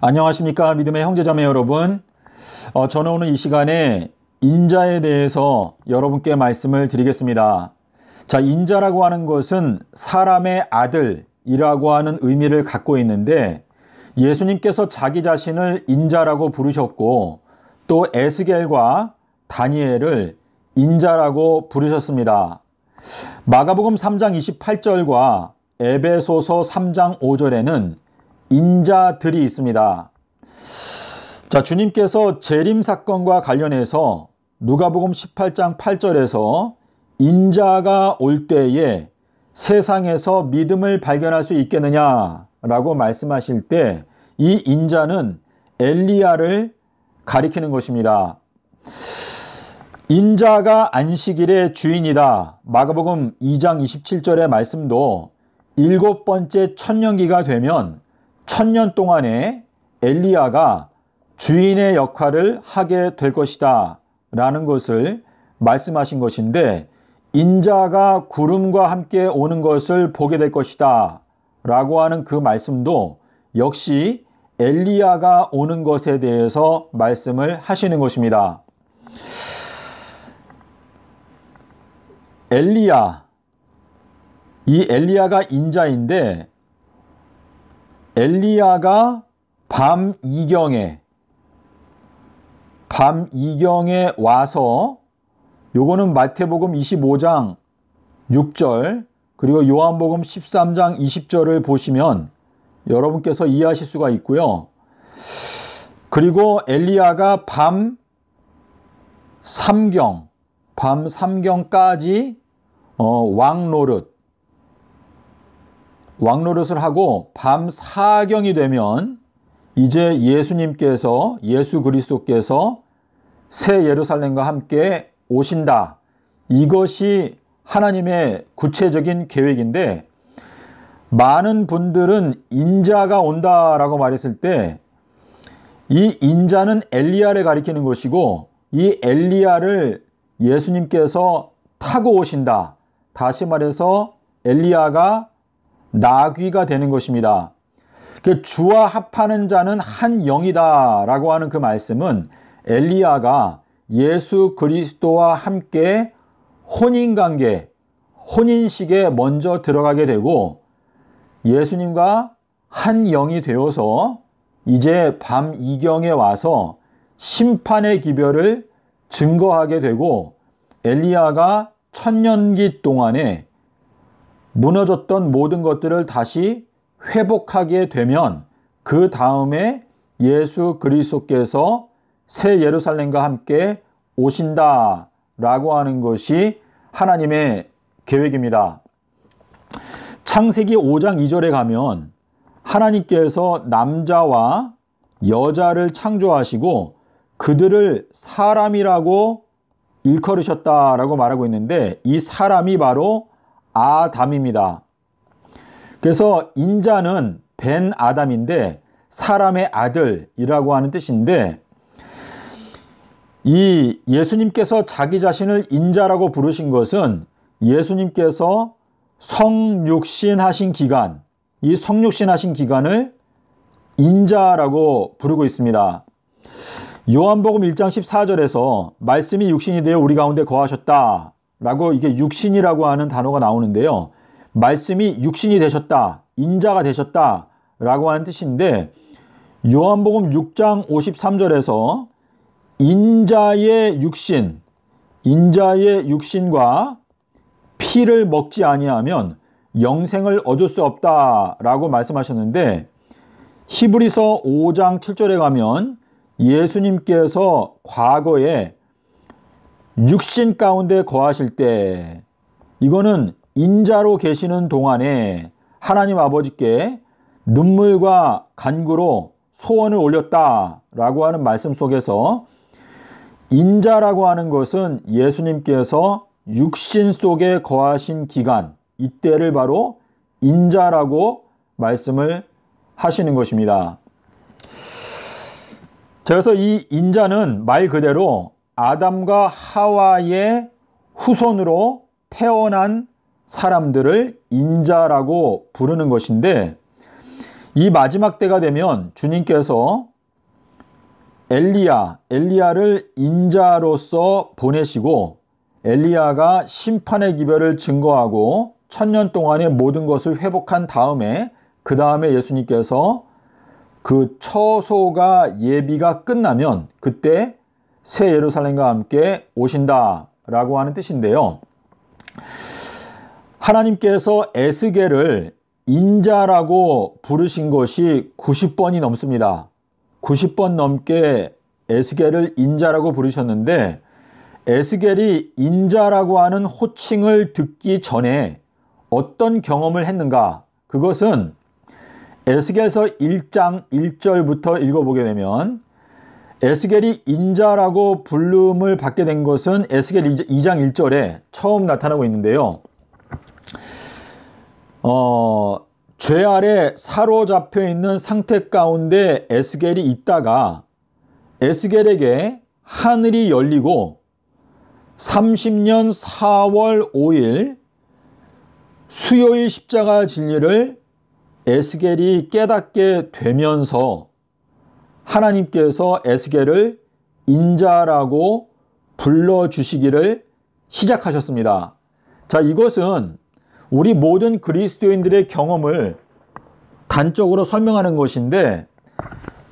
안녕하십니까 믿음의 형제자매 여러분. 저는 오늘 이 시간에 인자에 대해서 여러분께 말씀을 드리겠습니다. 자, 인자라고 하는 것은 사람의 아들이라고 하는 의미를 갖고 있는데, 예수님께서 자기 자신을 인자라고 부르셨고 또 에스겔과 다니엘을 인자라고 부르셨습니다. 마가복음 3장 28절과 에베소서 3장 5절에는 인자들이 있습니다. 자, 주님께서 재림 사건과 관련해서 누가복음 18장 8절에서 인자가 올 때에 세상에서 믿음을 발견할 수 있겠느냐라고 말씀하실 때 이 인자는 엘리야를 가리키는 것입니다. 인자가 안식일의 주인이다. 마가복음 2장 27절의 말씀도 7번째 천년기가 되면 1000년 동안에 엘리야가 주인의 역할을 하게 될 것이다 라는 것을 말씀하신 것인데, 인자가 구름과 함께 오는 것을 보게 될 것이다 라고 하는 그 말씀도 역시 엘리야가 오는 것에 대해서 말씀을 하시는 것입니다. 이 엘리야가 인자인데, 엘리야가 밤 이경에 와서, 요거는 마태복음 25장 6절 그리고 요한복음 13장 20절을 보시면 여러분께서 이해하실 수가 있고요. 그리고 엘리야가 밤 3경까지 왕노릇을 하고 밤 4경이 되면 이제 예수 그리스도께서 새 예루살렘과 함께 오신다. 이것이 하나님의 구체적인 계획인데, 많은 분들은 인자가 온다라고 말했을 때 이 인자는 엘리야를 가리키는 것이고, 이 엘리야를 예수님께서 타고 오신다. 다시 말해서 엘리야가 나귀가 되는 것입니다. 주와 합하는 자는 한 영이다 라고 하는 그 말씀은 엘리야가 예수 그리스도와 함께 혼인관계, 혼인식에 먼저 들어가게 되고 예수님과 한 영이 되어서 이제 밤 이경에 와서 심판의 기별을 증거하게 되고, 엘리야가 1000년기 동안에 무너졌던 모든 것들을 다시 회복하게 되면 그 다음에 예수 그리스도께서 새 예루살렘과 함께 오신다 라고 하는 것이 하나님의 계획입니다. 창세기 5장 2절에 가면 하나님께서 남자와 여자를 창조하시고 그들을 사람이라고 일컬으셨다라고 말하고 있는데, 이 사람이 바로 아담입니다. 그래서 인자는 벤 아담인데 사람의 아들이라고 하는 뜻인데, 이 예수님께서 자기 자신을 인자라고 부르신 것은 예수님께서 성육신하신 기간, 이 성육신하신 기간을 인자라고 부르고 있습니다. 요한복음 1장 14절에서 말씀이 육신이 되어 우리 가운데 거하셨다 라고, 이게 육신이라고 하는 단어가 나오는데요, 말씀이 육신이 되셨다, 인자가 되셨다 라고 하는 뜻인데, 요한복음 6장 53절에서 인자의 육신과 피를 먹지 아니하면 영생을 얻을 수 없다 라고 말씀하셨는데, 히브리서 5장 7절에 가면 예수님께서 과거에 육신 가운데 거하실 때, 이거는 인자로 계시는 동안에 하나님 아버지께 눈물과 간구로 소원을 올렸다라고 하는 말씀 속에서 인자라고 하는 것은 예수님께서 육신 속에 거하신 기간, 이때를 바로 인자라고 말씀을 하시는 것입니다. 그래서 이 인자는 말 그대로 아담과 하와의 후손으로 태어난 사람들을 인자라고 부르는 것인데, 이 마지막 때가 되면 주님께서 엘리야를 인자로서 보내시고 엘리야가 심판의 기별을 증거하고 1000년 동안의 모든 것을 회복한 다음에 그 다음에 예수님께서 그 처소가 예비가 끝나면 그때 새 예루살렘과 함께 오신다 라고 하는 뜻인데요. 하나님께서 에스겔을 인자라고 부르신 것이 90번이 넘습니다. 90번 넘게 에스겔을 인자라고 부르셨는데 에스겔이 인자라고 하는 호칭을 듣기 전에 어떤 경험을 했는가? 그것은 에스겔서 1장 1절부터 읽어보게 되면 에스겔이 인자라고 부름을 받게 된 것은 에스겔 2장 1절에 처음 나타나고 있는데요. 죄 아래 사로잡혀 있는 상태 가운데 에스겔이 있다가 에스겔에게 하늘이 열리고 30년 4월 5일 수요일 십자가 진리를 에스겔이 깨닫게 되면서 하나님께서 에스겔을 인자라고 불러주시기를 시작하셨습니다. 자, 이것은 우리 모든 그리스도인들의 경험을 단적으로 설명하는 것인데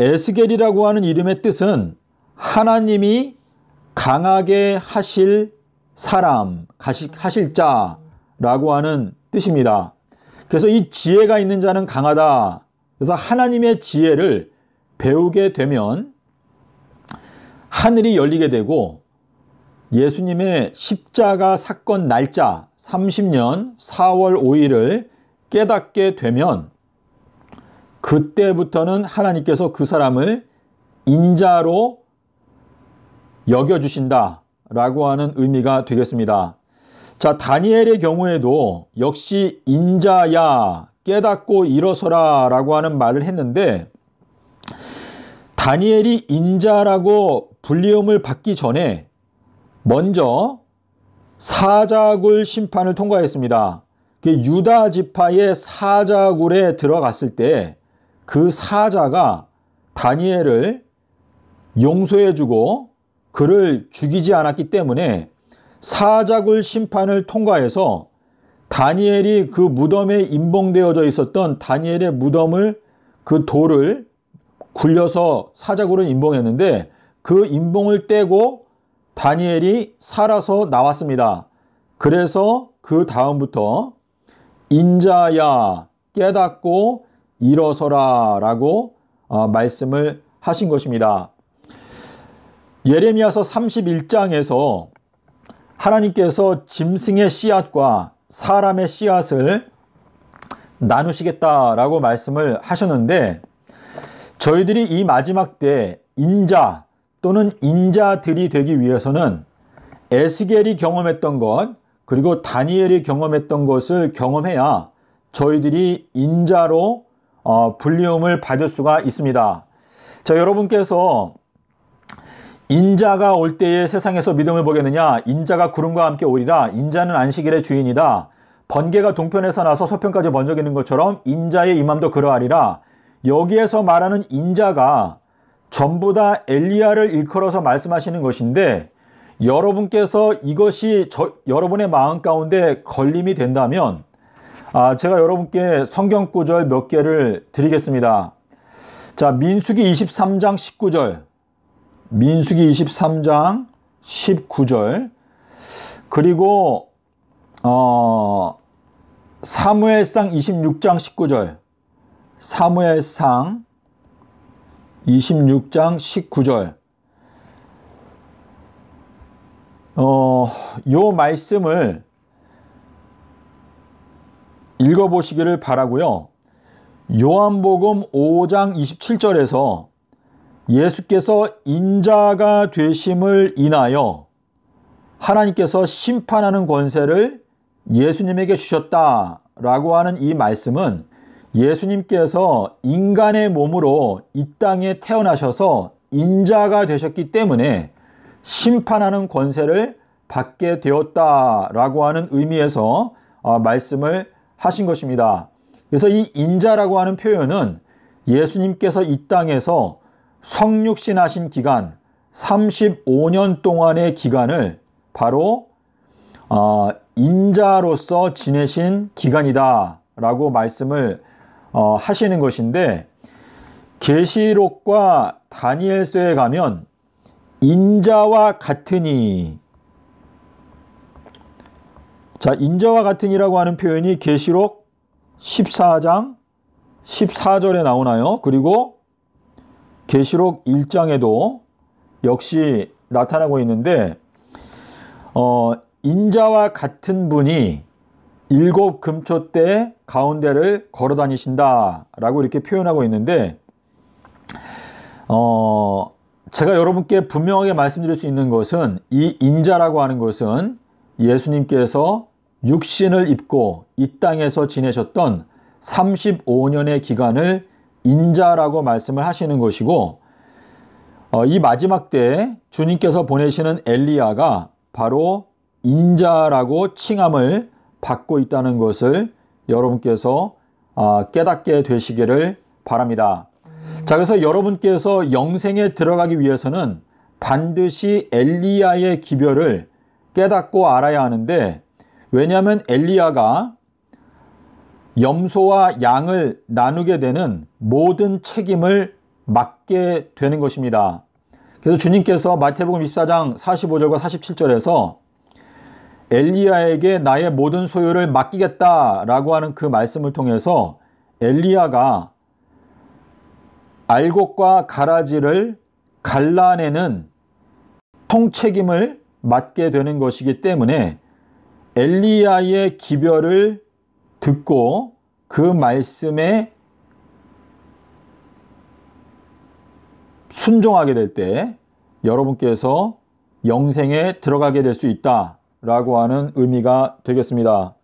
에스겔이라고 하는 이름의 뜻은 하나님이 강하게 하실 사람, 하실 자라고 하는 뜻입니다. 그래서 이 지혜가 있는 자는 강하다. 그래서 하나님의 지혜를 배우게 되면 하늘이 열리게 되고 예수님의 십자가 사건 날짜 30년 4월 5일을 깨닫게 되면 그때부터는 하나님께서 그 사람을 인자로 여겨주신다 라고 하는 의미가 되겠습니다. 자, 다니엘의 경우에도 역시 인자야 깨닫고 일어서라 라고 하는 말을 했는데 다니엘이 인자라고 불리움을 받기 전에 먼저 사자굴 심판을 통과했습니다. 유다 지파의 사자굴에 들어갔을 때 그 사자가 다니엘을 용서해주고 그를 죽이지 않았기 때문에 사자굴 심판을 통과해서 다니엘이 그 무덤에 임봉되어져 있었던 다니엘의 무덤을 그 돌을 굴려서 사자굴을 임봉했는데 그 임봉을 떼고 다니엘이 살아서 나왔습니다. 그래서 그 다음부터 인자야 깨닫고 일어서라 라고 말씀을 하신 것입니다. 예레미야서 31장에서 하나님께서 짐승의 씨앗과 사람의 씨앗을 나누시겠다라고 말씀을 하셨는데 저희들이 이 마지막 때 인자 또는 인자들이 되기 위해서는 에스겔이 경험했던 것 그리고 다니엘이 경험했던 것을 경험해야 저희들이 인자로 불리움을 받을 수가 있습니다. 자, 여러분께서 인자가 올 때에 세상에서 믿음을 보겠느냐? 인자가 구름과 함께 오리라. 인자는 안식일의 주인이다. 번개가 동편에서 나서 서편까지 번쩍이는 것처럼 인자의 임함도 그러하리라. 여기에서 말하는 인자가 전부 다 엘리야를 일컬어서 말씀하시는 것인데 여러분께서 이것이 여러분의 마음 가운데 걸림이 된다면 제가 여러분께 성경 구절 몇 개를 드리겠습니다. 자, 민수기 23장 19절 민수기 23장 19절 그리고 사무엘상 26장 19절 사무엘상 26장 19절 요 말씀을 읽어보시기를 바라고요. 요한복음 5장 27절에서 예수께서 인자가 되심을 인하여 하나님께서 심판하는 권세를 예수님에게 주셨다라고 하는 이 말씀은 예수님께서 인간의 몸으로 이 땅에 태어나셔서 인자가 되셨기 때문에 심판하는 권세를 받게 되었다라고 하는 의미에서 말씀을 하신 것입니다. 그래서 이 인자라고 하는 표현은 예수님께서 이 땅에서 성육신하신 기간 35년 동안의 기간을 바로 인자로서 지내신 기간이다 라고 말씀을 하시는 것인데, 계시록과 다니엘서에 가면 인자와 같으니, 자, 인자와 같으니라고 하는 표현이 계시록 14장 14절에 나오나요? 그리고 계시록 1장에도 역시 나타나고 있는데, 인자와 같은 분이 7 금초대 가운데를 걸어 다니신다 라고 이렇게 표현하고 있는데, 제가 여러분께 분명하게 말씀드릴 수 있는 것은, 이 인자라고 하는 것은 예수님께서 육신을 입고 이 땅에서 지내셨던 35년의 기간을 인자라고 말씀을 하시는 것이고, 이 마지막 때 주님께서 보내시는 엘리야가 바로 인자라고 칭함을 받고 있다는 것을 여러분께서 깨닫게 되시기를 바랍니다. 자, 그래서 여러분께서 영생에 들어가기 위해서는 반드시 엘리야의 기별을 깨닫고 알아야 하는데, 왜냐하면 엘리야가 염소와 양을 나누게 되는 모든 책임을 맡게 되는 것입니다. 그래서 주님께서 마태복음 24장 45절과 47절에서 엘리야에게 나의 모든 소유를 맡기겠다라고 하는 그 말씀을 통해서 엘리야가 알곡과 가라지를 갈라내는 총책임을 맡게 되는 것이기 때문에 엘리야의 기별을 듣고 그 말씀에 순종하게 될 때 여러분께서 영생에 들어가게 될 수 있다 라고 하는 의미가 되겠습니다.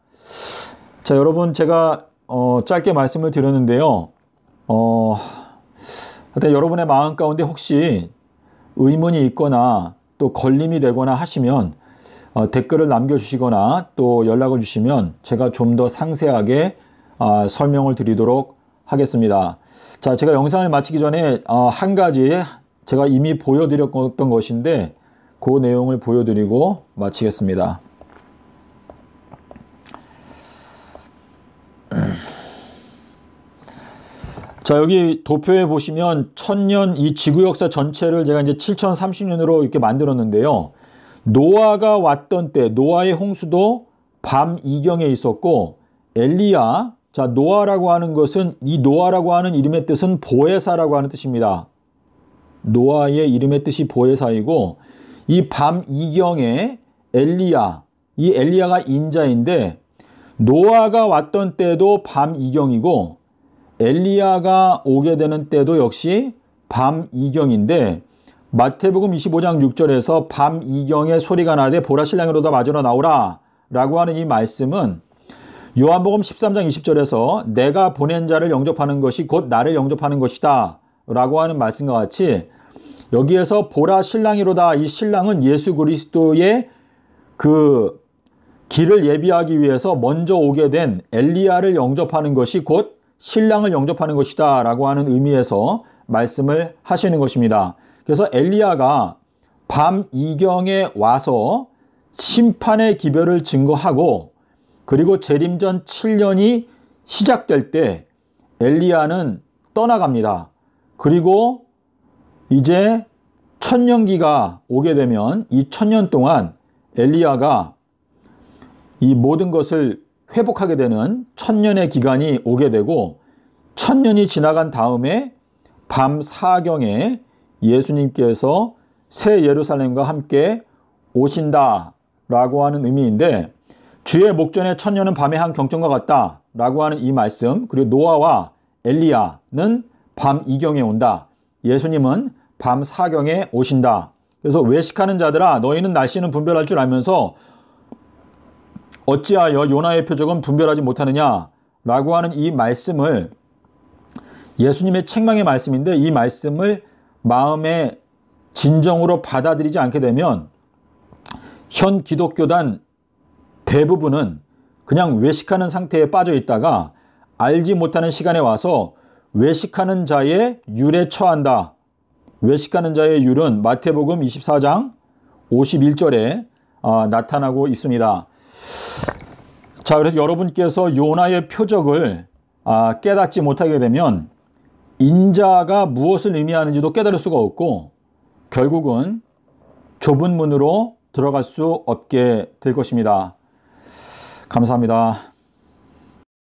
자, 여러분, 제가 짧게 말씀을 드렸는데요. 여러분의 마음 가운데 혹시 의문이 있거나 또 걸림이 되거나 하시면 댓글을 남겨주시거나 또 연락을 주시면 제가 좀 더 상세하게 설명을 드리도록 하겠습니다. 자, 제가 영상을 마치기 전에 한 가지 제가 이미 보여드렸던 것인데 그 내용을 보여드리고 마치겠습니다. 자, 여기 도표에 보시면 천년 이 지구 역사 전체를 제가 이제 7030년으로 이렇게 만들었는데요. 노아가 왔던 때, 노아의 홍수도 밤 이경에 있었고, 엘리야, 자, 노아라고 하는 것은, 이 노아라고 하는 이름의 뜻은 보혜사라고 하는 뜻입니다. 노아의 이름의 뜻이 보혜사이고, 이 밤 이경에 엘리야, 이 엘리야가 인자인데, 노아가 왔던 때도 밤 이경이고, 엘리야가 오게 되는 때도 역시 밤 이경인데, 마태복음 25장 6절에서 밤 이경에 소리가 나되 보라 신랑으로다 맞으러 나오라 라고 하는 이 말씀은 요한복음 13장 20절에서 내가 보낸 자를 영접하는 것이 곧 나를 영접하는 것이다 라고 하는 말씀과 같이, 여기에서 보라 신랑이로다, 이 신랑은 예수 그리스도의 그 길을 예비하기 위해서 먼저 오게 된 엘리야를 영접하는 것이 곧 신랑을 영접하는 것이다 라고 하는 의미에서 말씀을 하시는 것입니다. 그래서 엘리야가 밤 이경에 와서 심판의 기별을 증거하고, 그리고 재림전 7년이 시작될 때 엘리야는 떠나갑니다. 그리고 이제 천년기가 오게 되면 이 천년 동안 엘리야가 이 모든 것을 회복하게 되는 천년의 기간이 오게 되고, 천년이 지나간 다음에 밤 사경에 예수님께서 새 예루살렘과 함께 오신다 라고 하는 의미인데, 주의 목전에 천년은 밤의 한 경전과 같다 라고 하는 이 말씀, 그리고 노아와 엘리야는 밤 이경에 온다, 예수님은 밤 사경에 오신다. 그래서 외식하는 자들아 너희는 날씨는 분별할 줄 알면서 어찌하여 요나의 표적은 분별하지 못하느냐 라고 하는 이 말씀을, 예수님의 책망의 말씀인데, 이 말씀을 마음의 진정으로 받아들이지 않게 되면 현 기독교단 대부분은 그냥 외식하는 상태에 빠져 있다가 알지 못하는 시간에 와서 외식하는 자의 율에 처한다. 외식하는 자의 율은 마태복음 24장 51절에 나타나고 있습니다. 자, 그래서 여러분께서 요나의 표적을 깨닫지 못하게 되면 인자가 무엇을 의미하는지도 깨달을 수가 없고 결국은 좁은 문으로 들어갈 수 없게 될 것입니다. 감사합니다.